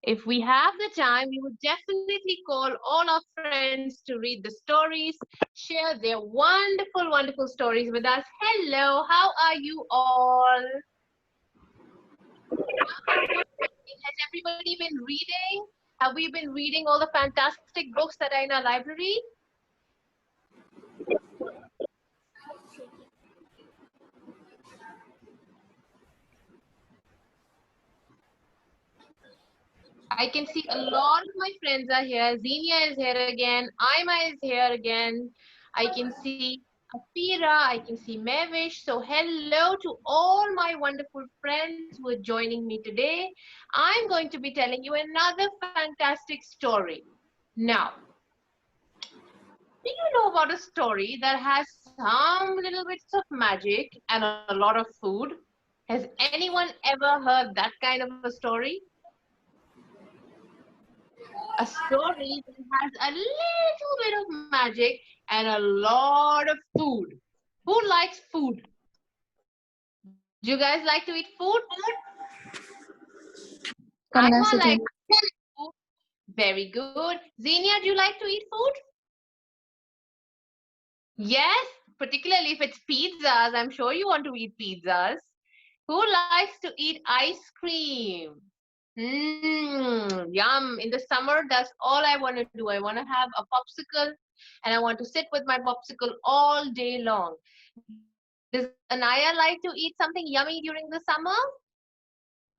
If we have the time, we would definitely call all our friends to read the stories, share their wonderful, wonderful stories with us. Hello, how are you all? Has everybody been reading? Have we been reading all the fantastic books that are in our library? I can see a lot of my friends are here. Xenia is here again. Ima is here again. I can see Afira. I can see Mevish. So hello to all my wonderful friends who are joining me today. I'm going to be telling you another fantastic story. Now, do you know about a story that has some little bits of magic and a lot of food? Has anyone ever heard that kind of a story? A story that has a little bit of magic and a lot of food. Who likes food? Do you guys like to eat food? Ima likes food. Very good. Xenia, do you like to eat food? Yes, particularly if it's pizzas. I'm sure you want to eat pizzas. Who likes to eat ice cream? Yum. In the summer, that's all I want to do. I want to have a popsicle and I want to sit with my popsicle all day long. Does Anaya like to eat something yummy during the summer?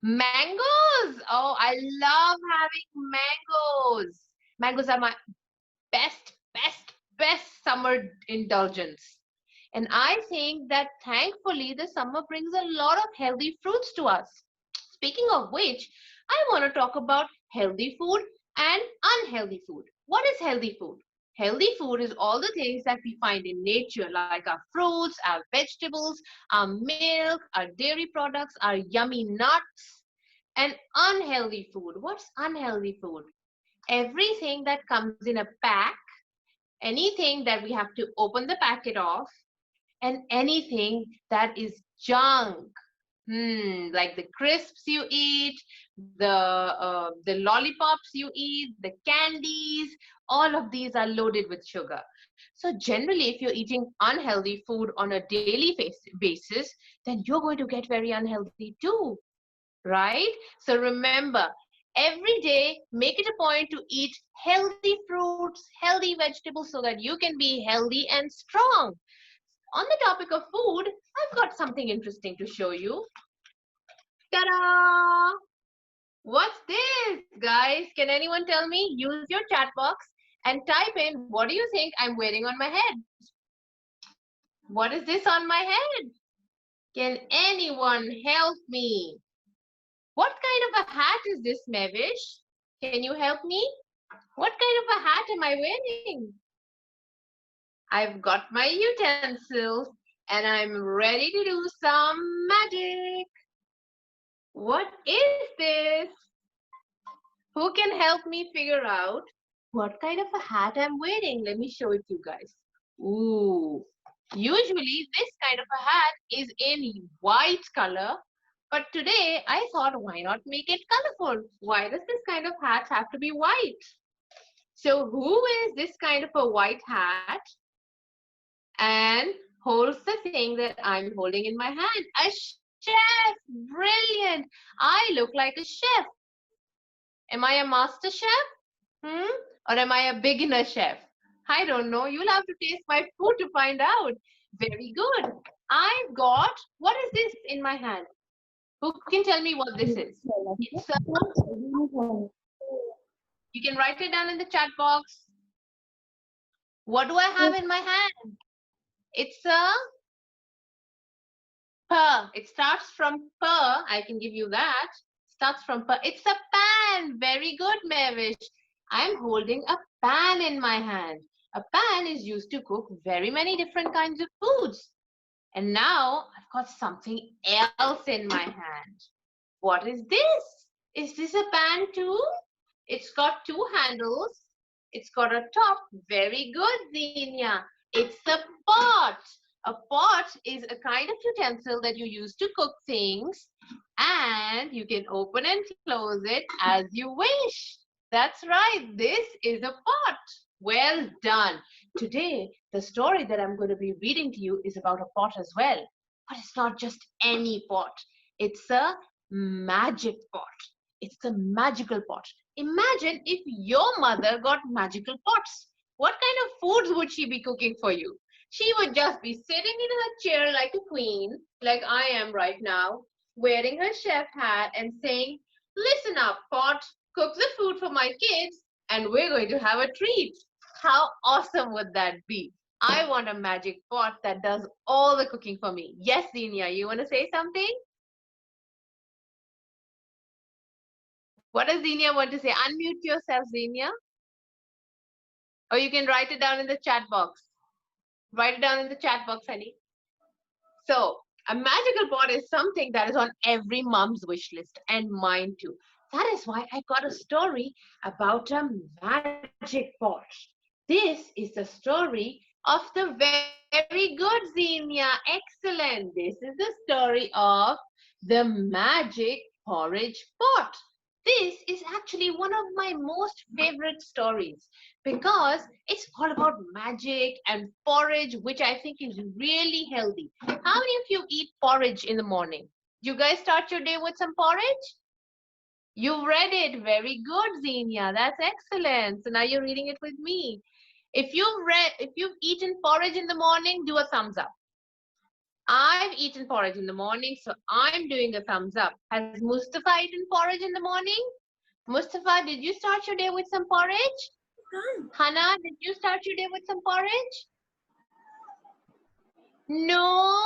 Mangoes. Oh, I love having mangoes. Mangoes are my best summer indulgence. And I think that thankfully the summer brings a lot of healthy fruits to us. Speaking of which, I want to talk about healthy food and unhealthy food. What is healthy food? Healthy food is all the things that we find in nature, like our fruits, our vegetables, our milk, our dairy products, our yummy nuts. And unhealthy food. What's unhealthy food? Everything that comes in a pack, anything that we have to open the packet of, and anything that is junk. Like the crisps you eat, the lollipops you eat, the candies, all of these are loaded with sugar. So generally, if you're eating unhealthy food on a daily basis, then you're going to get very unhealthy too, right? So remember, every day, make it a point to eat healthy fruits, healthy vegetables so that you can be healthy and strong. On the topic of food, I've got something interesting to show you. Ta-da! What's this, guys? Can anyone tell me? Use your chat box and type in, what do you think I'm wearing on my head? What is this on my head? Can anyone help me? What kind of a hat is this, Mevish? Can you help me? What kind of a hat am I wearing? I've got my utensils and I'm ready to do some magic. What is this? Who can help me figure out what kind of a hat I'm wearing? Let me show it to you guys. Ooh, usually this kind of a hat is in white color, but today I thought, why not make it colorful? Why does this kind of hat have to be white? So who is this kind of a white hat and holds the thing that I'm holding in my hand? A chef! Brilliant! I look like a chef. Am I a master chef? Or am I a beginner chef? I don't know. You'll have to taste my food to find out. Very good. I've got, what is this in my hand? Who can tell me what this is? It's a, you can write it down in the chat box. What do I have in my hand? It's a per. It starts from per. I can give you that. Starts from per. It's a pan. Very good, Mevish. I'm holding a pan in my hand. A pan is used to cook very many different kinds of foods. And now I've got something else in my hand. What is this? Is this a pan too? It's got two handles. It's got a top. Very good, Xenia. It's a pot. A pot is a kind of utensil that you use to cook things, and you can open and close it as you wish. That's right, this is a pot. Well done. Today, the story that I'm going to be reading to you is about a pot as well. But it's not just any pot, it's a magic pot. It's a magical pot. Imagine if your mother got magical pots. What kind of foods would she be cooking for you? She would just be sitting in her chair like a queen, like I am right now, wearing her chef hat and saying, "Listen up, pot, cook the food for my kids, and we're going to have a treat." How awesome would that be? I want a magic pot that does all the cooking for me. Yes, Zenia, you want to say something? What does Zenia want to say? Unmute yourself, Zenia. Or you can write it down in the chat box. Write it down in the chat box, honey. So, a magical pot is something that is on every mom's wish list and mine too. That is why I got a story about a magic pot. This is the story of the very good, Xenia. Excellent. This is the story of the magic porridge pot. This is actually one of my most favorite stories because it's all about magic and porridge, which I think is really healthy. How many of you eat porridge in the morning? You guys start your day with some porridge? You read it. Very good, Xenia. That's excellent. So now you're reading it with me. If you've eaten porridge in the morning, do a thumbs up. I've eaten porridge in the morning, so I'm doing a thumbs up. Has Mustafa eaten porridge in the morning? Mustafa, did you start your day with some porridge? Hannah, did you start your day with some porridge? No,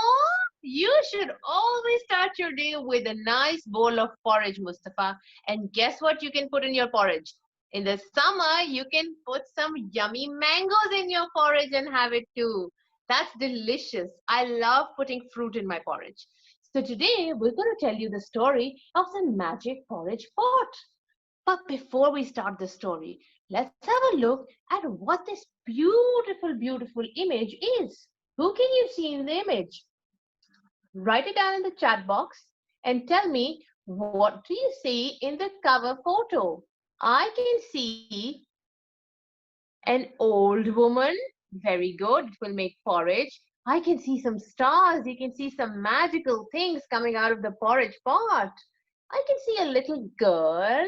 you should always start your day with a nice bowl of porridge, Mustafa. And guess what you can put in your porridge? In the summer, you can put some yummy mangoes in your porridge and have it too. That's delicious. I love putting fruit in my porridge. So today, we're going to tell you the story of the magic porridge pot. But before we start the story, let's have a look at what this beautiful, beautiful image is. Who can you see in the image? Write it down in the chat box and tell me, what do you see in the cover photo? I can see an old woman. Very good. It will make porridge. I can see some stars. You can see some magical things coming out of the porridge pot. I can see a little girl,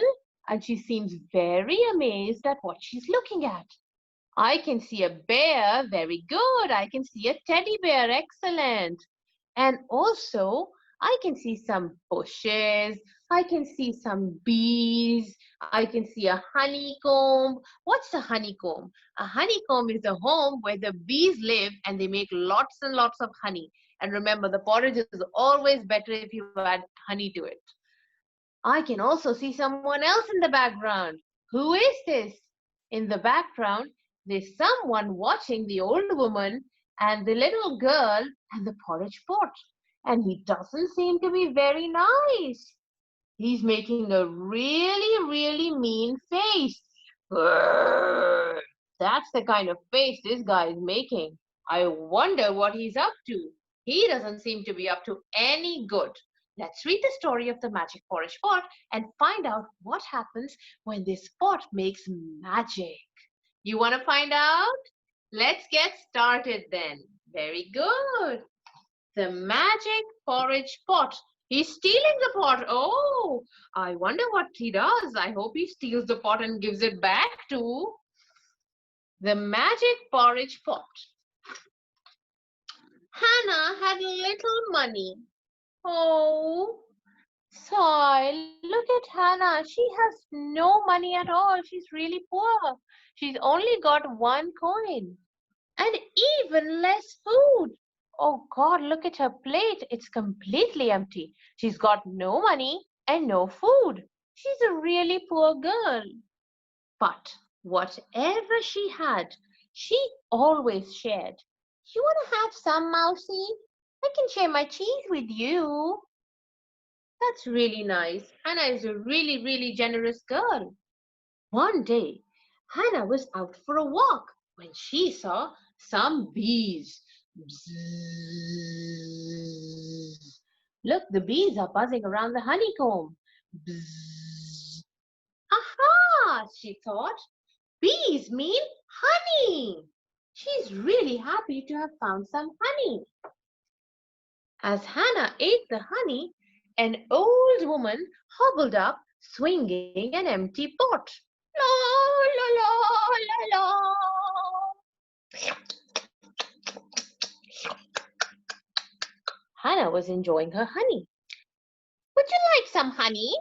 and she seems very amazed at what she's looking at. I can see a bear. Very good. I can see a teddy bear. Excellent. And also, I can see some bushes. I can see some bees. I can see a honeycomb. What's a honeycomb? A honeycomb is a home where the bees live and they make lots and lots of honey. And remember, the porridge is always better if you add honey to it. I can also see someone else in the background. Who is this? In the background, there's someone watching the old woman and the little girl and the porridge pot. And he doesn't seem to be very nice. He's making a really, really mean face. That's the kind of face this guy is making. I wonder what he's up to. He doesn't seem to be up to any good. Let's read the story of the magic porridge pot and find out what happens when this pot makes magic. You want to find out? Let's get started then. Very good. The magic porridge pot. He's stealing the pot. Oh, I wonder what he does. I hope he steals the pot and gives it back to the magic porridge pot. Hannah had little money. Oh, sigh. Look at Hannah. She has no money at all. She's really poor. She's only got one coin and even less food. Oh God, look at her plate. It's completely empty. She's got no money and no food. She's a really poor girl. But whatever she had, she always shared. You want to have some, Mousie? I can share my cheese with you. That's really nice. Hannah is a really, really generous girl. One day, Hannah was out for a walk when she saw some bees. Bzzz. Look, the bees are buzzing around the honeycomb. Bzzz. Aha, she thought. Bees mean honey. She's really happy to have found some honey. As Hannah ate the honey, an old woman hobbled up, swinging an empty pot. La la la la la. Hannah was enjoying her honey. Would you like some honey?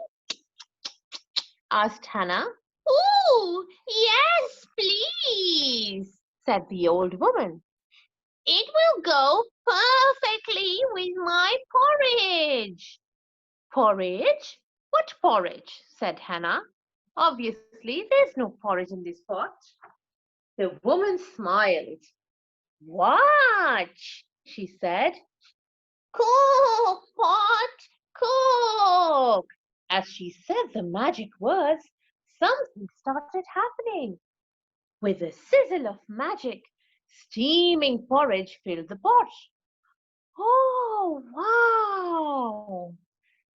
Asked Hannah. Oh, yes, please, said the old woman. It will go perfectly with my porridge. Porridge? What porridge? Said Hannah. Obviously, there's no porridge in this pot. The woman smiled. Watch, she said. Cook, pot, cook. As she said the magic words, something started happening. With a sizzle of magic, steaming porridge filled the pot. Oh, wow!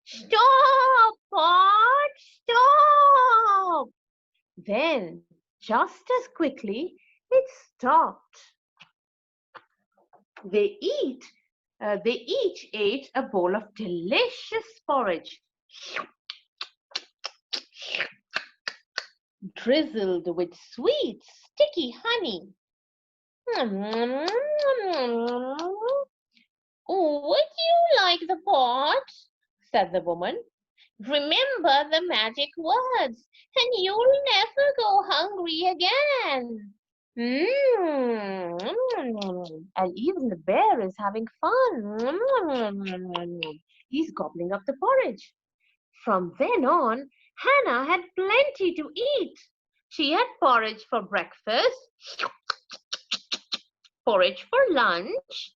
Stop, pot, stop! Then, just as quickly, it stopped. They each ate a bowl of delicious porridge, drizzled with sweet, sticky honey. Would you like the pot? Said the woman. Remember the magic words, and you'll never go hungry again. And even the bear is having fun. He's gobbling up the porridge. From then on, Hannah had plenty to eat. She had porridge for breakfast, porridge for lunch,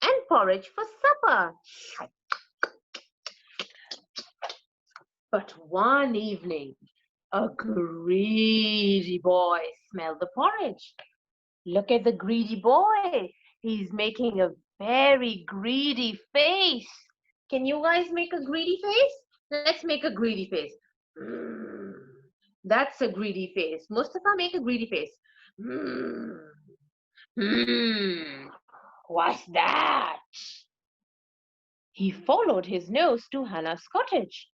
and porridge for supper. But one evening, a greedy boy smelled the porridge. Look at the greedy boy. He's making a very greedy face. Can you guys make a greedy face? Let's make a greedy face. That's a greedy face. Mustafa, make a greedy face. What's that? He followed his nose to Hannah's cottage.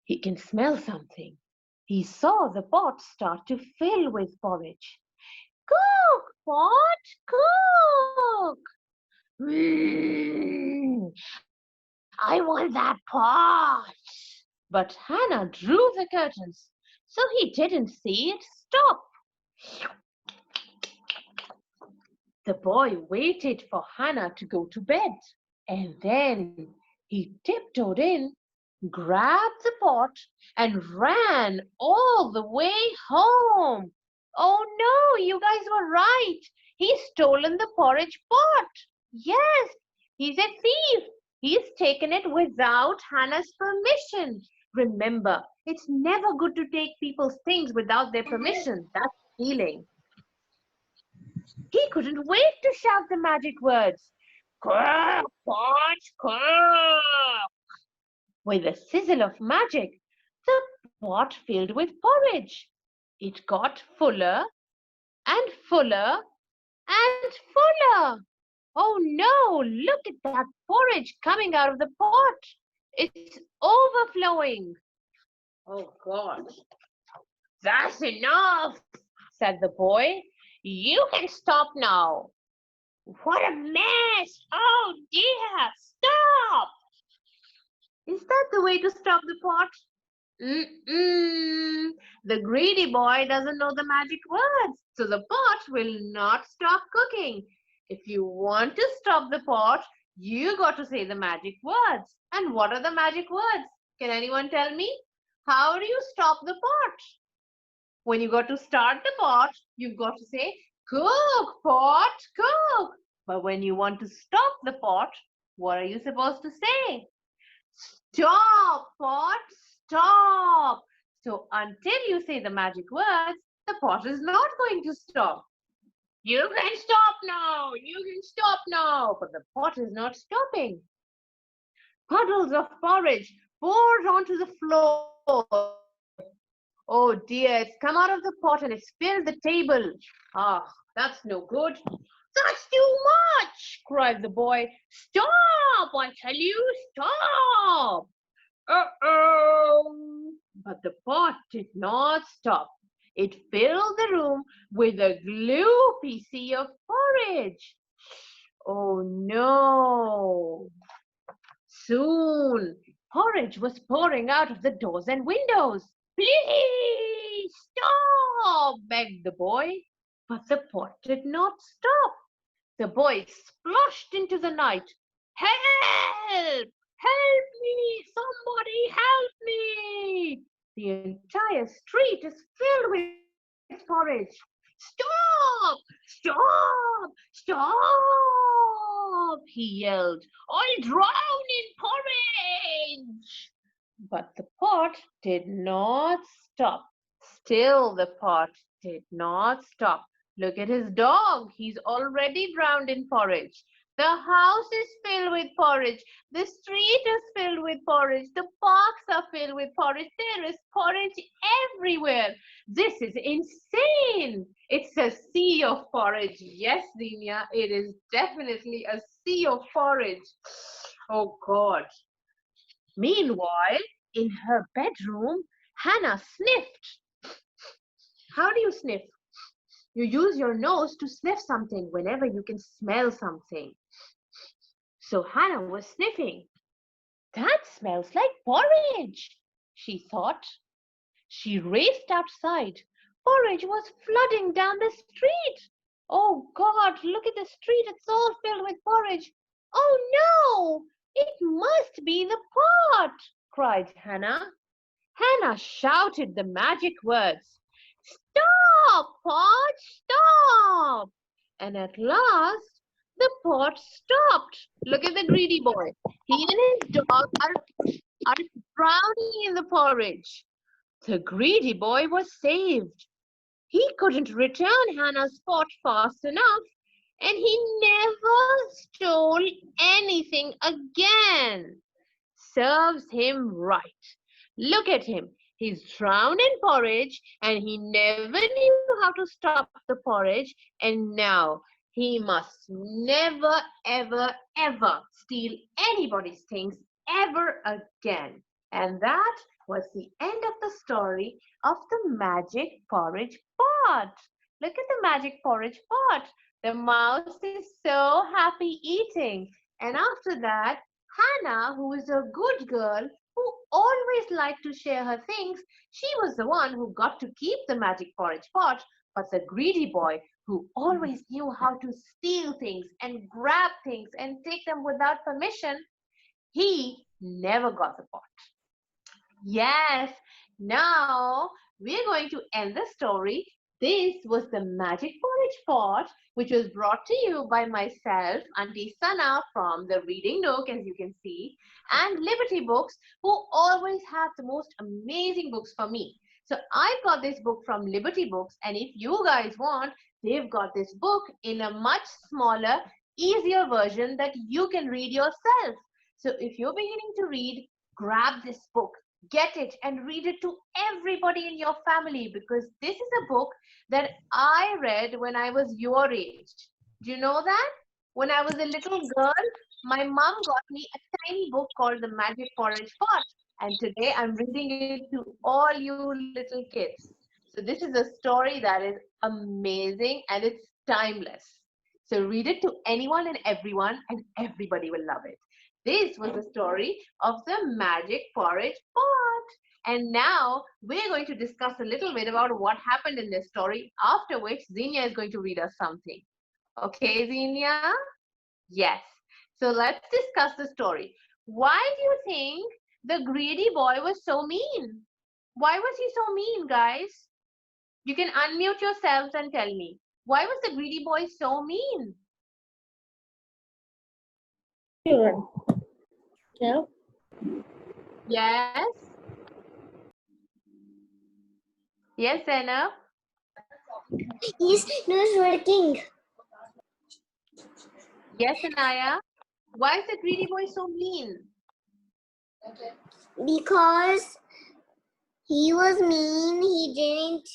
He can smell something. He saw the pot start to fill with porridge. Cook, pot, cook! I want that pot! But Hannah drew the curtains, so he didn't see it stop. The boy waited for Hannah to go to bed, and then he tiptoed in, grabbed the pot, and ran all the way home. Oh no, you guys were right. He's stolen the porridge pot. Yes, he's a thief. He's taken it without Hannah's permission. Remember, it's never good to take people's things without their permission. That's stealing. He couldn't wait to shout the magic words. Cook, pot, cook! With a sizzle of magic, the pot filled with porridge. It got fuller and fuller and fuller. Oh no, look at that porridge coming out of the pot. It's overflowing. Oh God. That's enough, said the boy. You can stop now. What a mess. Oh dear, stop. Is that the way to stop the pot? The greedy boy doesn't know the magic words, so the pot will not stop cooking. If you want to stop the pot, you got to say the magic words. And what are the magic words? Can anyone tell me? How do you stop the pot? When you got to start the pot, you've got to say, cook, pot, cook. But when you want to stop the pot, what are you supposed to say? Stop, pot, stop. So until you say the magic words, the pot is not going to stop. You can stop now! You can stop now! But the pot is not stopping. Puddles of porridge poured onto the floor. Oh dear, it's come out of the pot and it's filled the table. Ah, that's no good. That's too much, cried the boy. Stop, I tell you, stop. Uh-oh. But the pot did not stop. It filled the room with a gloopy sea of porridge. Oh no. Soon, porridge was pouring out of the doors and windows. Please stop, begged the boy. But the pot did not stop. The boy splashed into the night. Help! Help me! Somebody help me! The entire street is filled with porridge. Stop! Stop! Stop! He yelled. I'll drown in porridge! But the pot did not stop. Still, the pot did not stop. Look at his dog. He's already drowned in porridge. The house is filled with porridge. The street is filled with porridge. The parks are filled with porridge. There is porridge everywhere. This is insane. It's a sea of porridge. Yes, Zinia, it is definitely a sea of porridge. Oh, God. Meanwhile, in her bedroom, Hannah sniffed. How do you sniff? You use your nose to sniff something whenever you can smell something. So Hannah was sniffing. That smells like porridge, she thought. She raced outside. Porridge was flooding down the street. Oh God, look at the street. It's all filled with porridge. Oh no, it must be the pot, cried Hannah. Hannah shouted the magic words. Stop, pot, stop! And at last, the pot stopped. Look at the greedy boy. He and his dog are drowning in the porridge. The greedy boy was saved. He couldn't return Hannah's pot fast enough, and he never stole anything again. Serves him right. Look at him. He's drowned in porridge and he never knew how to stop the porridge, and now he must never, ever, ever steal anybody's things ever again. And that was the end of the story of the magic porridge pot. Look at the magic porridge pot. The mouse is so happy eating. And after that, Hannah, who is a good girl, who always liked to share her things, she was the one who got to keep the magic porridge pot. But the greedy boy, who always knew how to steal things and grab things and take them without permission, he never got the pot. Yes, now we're going to end the story. This was the magic porridge pot, which was brought to you by myself, Auntie Sana from the Reading Nook, as you can see, and Liberty Books, who always have the most amazing books for me. So I've got this book from Liberty Books, and if you guys want, they've got this book in a much smaller, easier version that you can read yourself. So if you're beginning to read, grab this book. Get it and read it to everybody in your family, because this is a book that I read when I was your age. Do you know that? When I was a little girl, my mom got me a tiny book called The Magic Porridge Pot. And today I'm reading it to all you little kids. So this is a story that is amazing and it's timeless. So read it to anyone and everybody will love it. This was the story of the magic porridge pot. And now we're going to discuss a little bit about what happened in this story, after which Xenia is going to read us something. Okay, Xenia? Yes. So let's discuss the story. Why do you think the greedy boy was so mean? Why was he so mean, guys? You can unmute yourselves and tell me. Why was the greedy boy so mean? Sure. Yeah. Yes. Yes, Anna. His nose working. Yes, Anaya. Why is the greedy boy so mean? Because he was mean, he didn't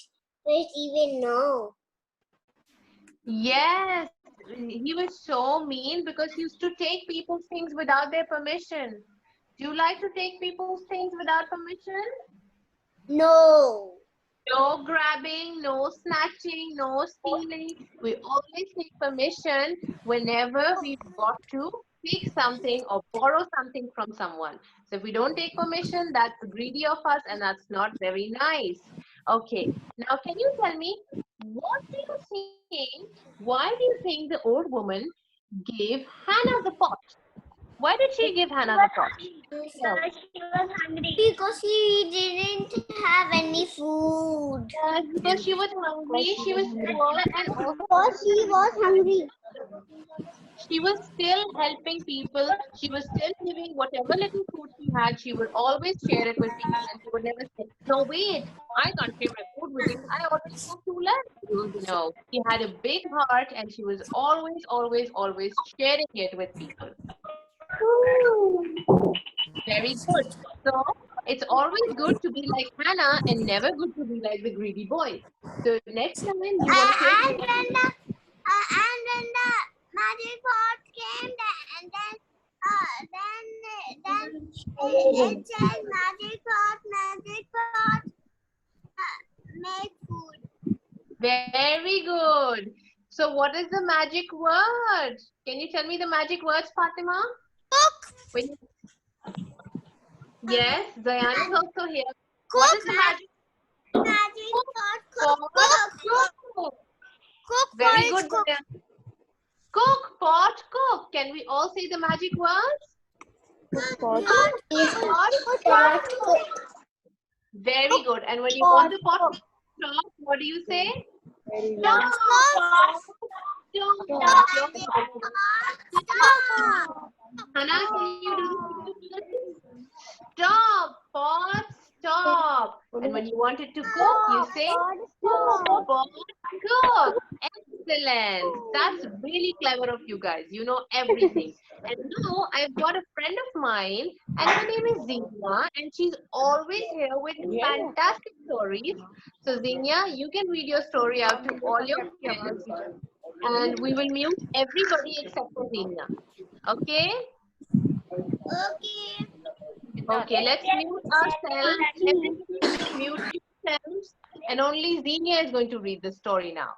even know. Yes, he was so mean because he used to take people's things without their permission. Do you like to take people's things without permission? No. No grabbing, no snatching, no stealing. We always take permission whenever we've got to take something or borrow something from someone. So if we don't take permission, that's greedy of us and that's not very nice. Okay, now can you tell me, what do you think, why do you think the old woman gave Hannah the pot? Why did she give Hannah the pot? She was hungry. Because she didn't have any food. Yes, because she was hungry, she was poor, and also Because she was hungry. she was still helping people. She was still giving whatever little food she had. She would always share it with people, and she would never say, "No, wait, I can't share my food with you. I already have two left." No, she had a big heart, and she was always, always, always sharing it with people. Very good. So it's always good to be like Hannah, and never good to be like the greedy boy. So next time you want to take. And then the magic pot came, and then it said magic pot, make food. Very good. So what is the magic word? Can you tell me the magic words, Fatima? Cook. When you... Yes, Zayan is also here. Cook. What is the magic? Magic pot. Cook. Cook. Very good, Zayan. Cook, pot, cook. Can we all say the magic words? Pot. Very good. And when you want the pot to stop, what do you say? Stop. Hannah, can you do this? Stop, pot, stop. And when you want it to cook, you say pot, cook. Excellent. That's really clever of you guys. You know everything. And now I've got a friend of mine, and her name is Zina, and she's always here with fantastic stories. So, Zina, you can read your story out to all your friends, and we will mute everybody except for Zina. Okay? Okay. Okay, let's mute ourselves. Everybody mute yourselves. And only Xenia is going to read the story now.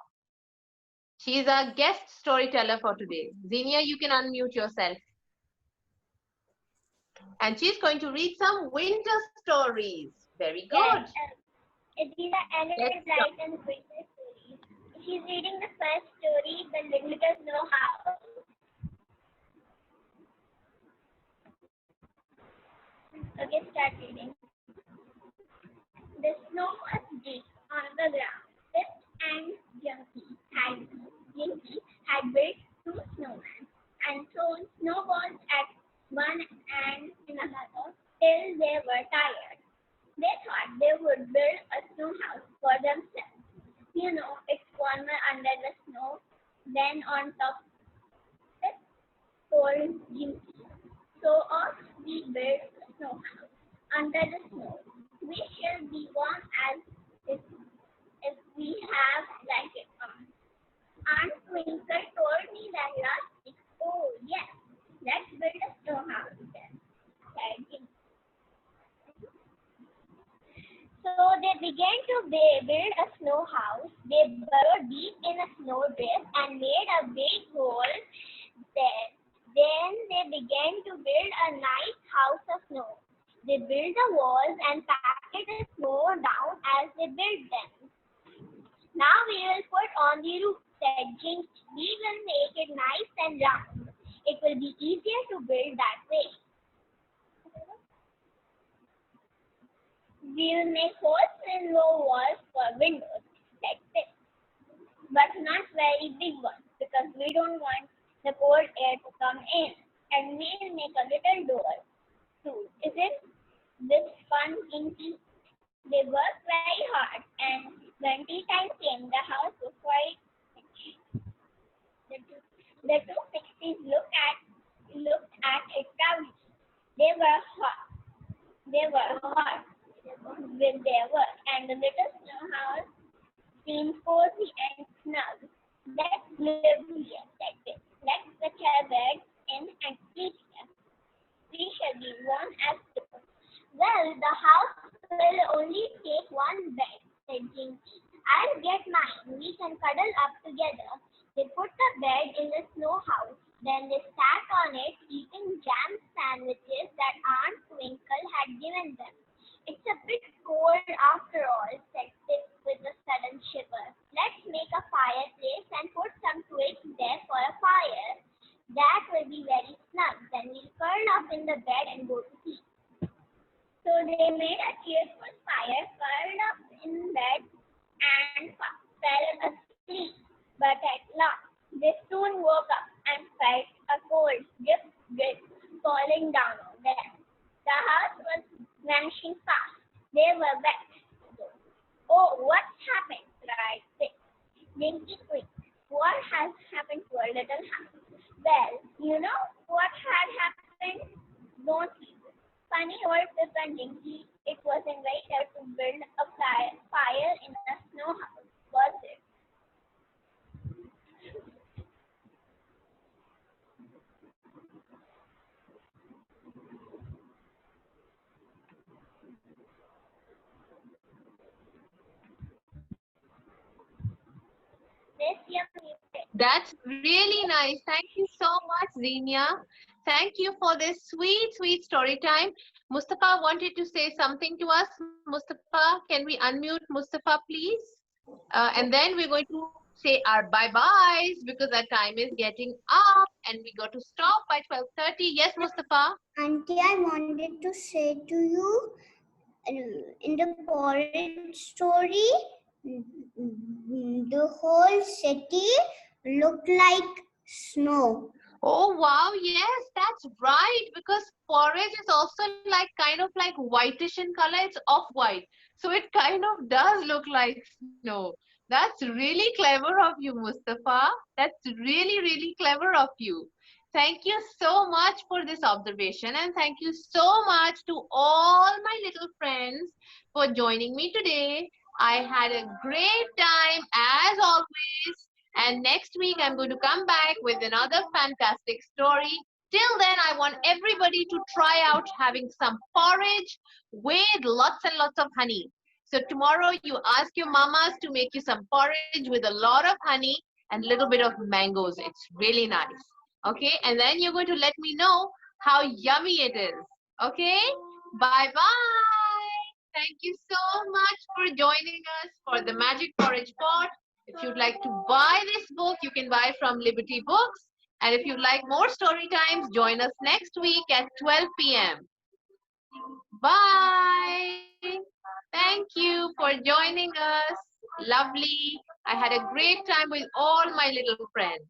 She is our guest storyteller for today. Xenia, you can unmute yourself. And she's going to read some winter stories. Very good. These are Eleanor's life and Christmas stories. She's reading the first story, The Little Snow House. Okay, start reading. The snow was deep on the ground. Pip and Jinky had built two snowmen and thrown snowballs at one and another till they were tired. They thought they would build a snow house for themselves. You know, it's warmer under the snow than on top of it, told Jinky. So off we built a snow house under the snow. We shall be warm as if we have blankets on. Aunt Twinkle told me that last week. Oh yes, let's build a snow house then, said Jinky. So they began to build a snow house. They burrowed deep in a snowdrift and made a big hole there. Then they began to build a nice house of snow. They built the walls and packed the snow down as they built them. Now we will put on the roof, said Jinky. We will make it nice and round. It will be easier to build that way. We will make holes in low walls for windows, said Pip. But not very big ones, because we don't want the cold air to come in. And we'll make a little door, too. Isn't this fun, Jinky? They worked very hard, and When tea time came, the house was quite rich. The two pixies looked at it proudly. They were hot. They were hot with their work, and the little snow house seemed cozy and snug. Let's live here, said they. Let's put our beds in and sleep here. We shall be warm as toast. Well, the house will only take one bed, said Jinky. I'll get mine. We can cuddle up together. They put the bed in the snow house. Then they sat on it, eating jam sandwiches that Aunt Twinkle had given them. It's a bit cold after all, said Pip with a sudden shiver. Let's make a fireplace and put some twigs there for a fire. That will be very snug. Then we'll curl up in the bed and go to sleep. So they made a cheerful fire, curled up in bed, and fell asleep. But at last, they soon woke up and felt a cold drip, drip falling down on them. The house was vanishing fast. They were wet. Oh, what's happened? Cried Pip. Dinky quick. What has happened to our little house? Well, you know what had happened, don't you? Funny old Pip and Dinky, it wasn't very hard to build a fire in a snow house, was it? This young muted. That's really nice. Thank you so much, Zenia. Thank you for this sweet, sweet story time. Mustafa wanted to say something to us. Mustafa, can we unmute Mustafa, please? And then we're going to say our bye-byes because our time is getting up and we got to stop by 12:30. Yes, Mustafa? Auntie, I wanted to say to you, in the porridge story, the whole city looked like snow. Oh, wow. Yes, that's right. Because porridge is also like kind of like whitish in color. It's off-white. So it kind of does look like snow. That's really clever of you, Mustafa. That's really, really clever of you. Thank you so much for this observation. And thank you so much to all my little friends for joining me today. I had a great time as always. And next week, I'm going to come back with another fantastic story. Till then, I want everybody to try out having some porridge with lots and lots of honey. So tomorrow, you ask your mamas to make you some porridge with a lot of honey and a little bit of mangoes. It's really nice. Okay, and then you're going to let me know how yummy it is. Okay, bye-bye. Thank you so much for joining us for the Magic Porridge Pot. If you'd like to buy this book, you can buy from Liberty Books. And if you'd like more story times, join us next week at 12 p.m. Bye. Thank you for joining us. Lovely. I had a great time with all my little friends.